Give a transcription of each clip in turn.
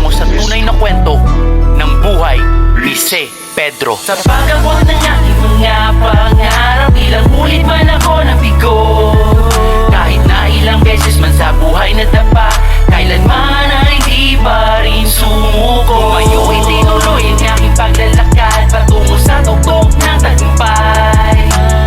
patungo sa tunay na kwento ng buhay ni Si Pedro. Sa pagabot ng aking mga pangarap, ilang ulit man ako nabigo. Kahit na ilang beses man sa buhay nadapa, kailanman ay di pa rin sumuko. Tumayo ay tinuloy ang aking paglalakad patungo sa tuktok ng tagumpay.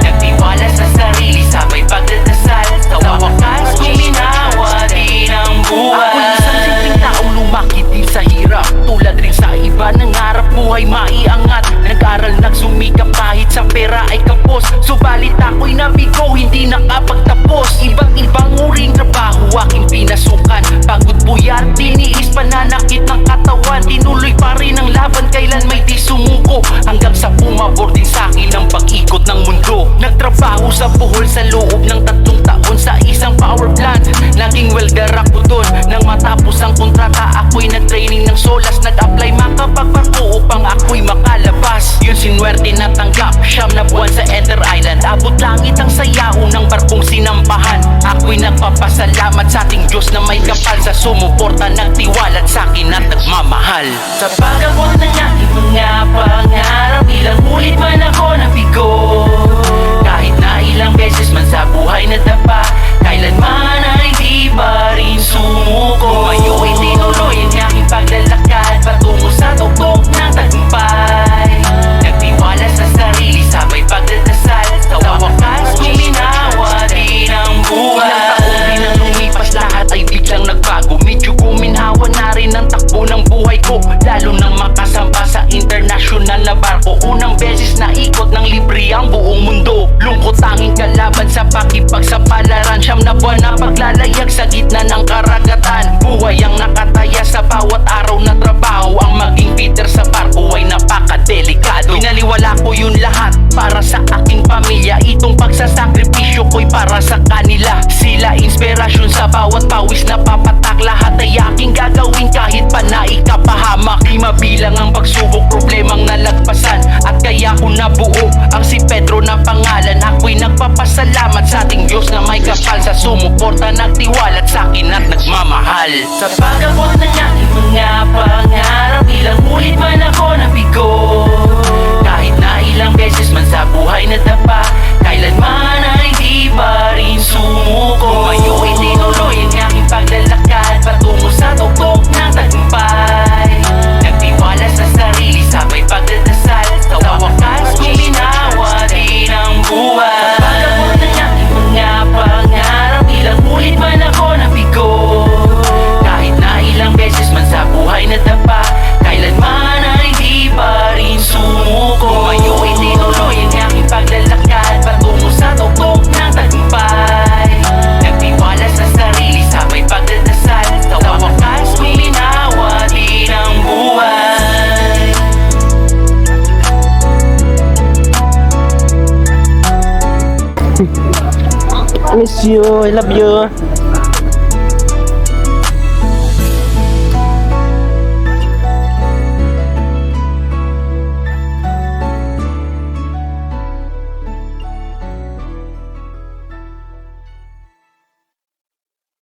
Nagtiwala sa sarili, sabay pagdadasal, sa wakas kuminawa din ang buhay. Ako'y isang simpleng taong lumakit din sa hirap. Tulad rin sa iba, nangarap buhay maiangat. Nag-aral, nagsumikap kahit sa pera ay kapos. Subalit ako'y nabigo, hindi nakapagtapos. Iba't ibang uring trabaho aking pinasukan. Pagod, puyat, tiniis, pananakit ng katawan. Tinuloy pa rin ang laban, kailan may di sumuko. Hanggang sa pumabor din sa'kin ang pag-ikot ng mundo. Nagtrabaho sa Bohol sa loob ng 3 taon sa isang power plant. Naging welder ako dun. Nang matapos ang kontrata, ako'y nag-training ng solas. Nag-apply makapagbarko upang ako'y makalabas. Yun sinwerte na tanggap, 9 na buwan sa Enter Island. Abot langit ang sayaw ng barkong sinampahan. Ako'y nagpapasalamat sa ating Diyos na may kapal sa sumuporta, nagtiwalat sa'kin at nagmamahal. Sa pagabot ng aking mga pangarap, ilang ulit man ako nabigo. Kahit na ilang beses man sa buhay nadapa, kailanman ay di pa rin sumuko. Tumayo ay tinuloy ang aking paglalakad patungo sa tuktok ng tagumpay. Nagtiwala sa sarili, sabay pagdadasal, sa wakas kuminawa din ang buhay. Ilang taon rin ang lumipas, lahat ay biglang nagbago. Medyo guminhawa na rin ang takbo ng buhay ko, lalo nang makasamba sa international na barko. Unang beses na ikot ng libre ang buong mundo. Lungkot tanging kalaban sa pakipagsapalaran. 9 na buwan na paglalayag sa gitna ng karagatan. Buhay ang nakataya sa bawat araw na trabaho. Ang maging Peter sa barko ay napakadelikado. Binaliwala ko yun lahat para sa aking pamilya. Itong pagsasakripisyo ko'y para sa kanila. Sila inspirasyon sa bawat pawis na papatak. Lahat ay aking gagawin kahit pa na ikapahamak. Di mabilang ang pagsubok, problemang nalagpasan. At kaya ko nabuo ang Si Pedro na pangalan. Ako'y nagpapasalamat sa ating Diyos na may kapal sa sumuporta, nagtiwalat sa'kin at nagmamahal. Sa pagabot ng aking mga pangarap, ilang ulit man ako nabigo. Kahit na ilang beses man sa buhay nadapa, kailanman ay di pa rin sumuko. Tumayo ay tinuloy ang aking paglalakad patungo sa tuktok ng tagumpay. Nagtiwala sa sarili, sabay pagdadasal, sa wakas kuminawa din ang buhay. Sa pagabot ng aking mga pangarap, ilang ulit man ako nabigo. Kahit na ilang beses man sa buhay nadapa, kailanman ay di pa rin sumuko. Tumayo ay tinuloy ang aking paglalakad patungo sa tuktok ng tagumpay. Nagtiwala sa sarili, sabay pagdadasal, sa wakas kuminawa din ang buhay. Miss you, I love you.